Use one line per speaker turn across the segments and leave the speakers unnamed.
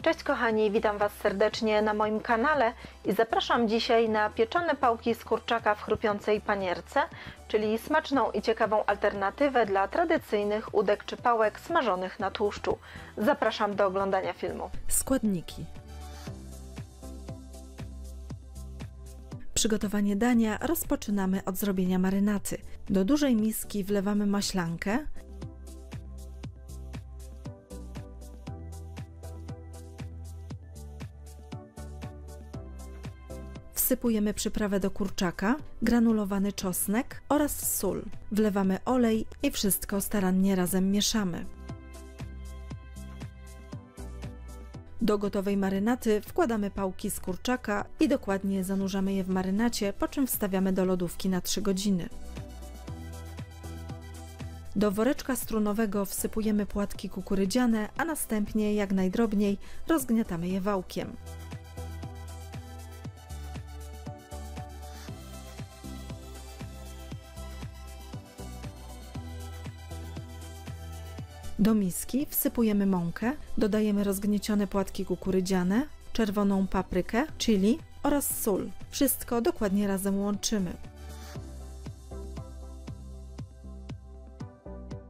Cześć kochani, witam Was serdecznie na moim kanale i zapraszam dzisiaj na pieczone pałki z kurczaka w chrupiącej panierce, czyli smaczną i ciekawą alternatywę dla tradycyjnych udek czy pałek smażonych na tłuszczu. Zapraszam do oglądania filmu.
Składniki. Przygotowanie dania rozpoczynamy od zrobienia marynaty. Do dużej miski wlewamy maślankę, wsypujemy przyprawę do kurczaka, granulowany czosnek oraz sól. Wlewamy olej i wszystko starannie razem mieszamy. Do gotowej marynaty wkładamy pałki z kurczaka i dokładnie zanurzamy je w marynacie, po czym wstawiamy do lodówki na 3 godziny. Do woreczka strunowego wsypujemy płatki kukurydziane, a następnie jak najdrobniej rozgniatamy je wałkiem. Do miski wsypujemy mąkę, dodajemy rozgniecione płatki kukurydziane, czerwoną paprykę, chili oraz sól. Wszystko dokładnie razem łączymy.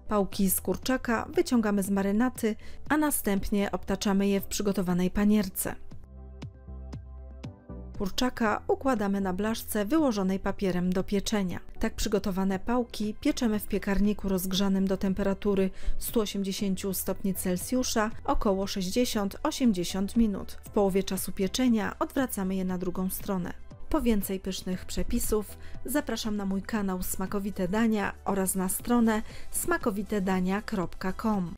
Pałki z kurczaka wyciągamy z marynaty, a następnie obtaczamy je w przygotowanej panierce. Kurczaka układamy na blaszce wyłożonej papierem do pieczenia. Tak przygotowane pałki pieczemy w piekarniku rozgrzanym do temperatury 180 stopni Celsjusza około 60-80 minut. W połowie czasu pieczenia odwracamy je na drugą stronę. Po więcej pysznych przepisów zapraszam na mój kanał Smakowite Dania oraz na stronę smakowitedania.com.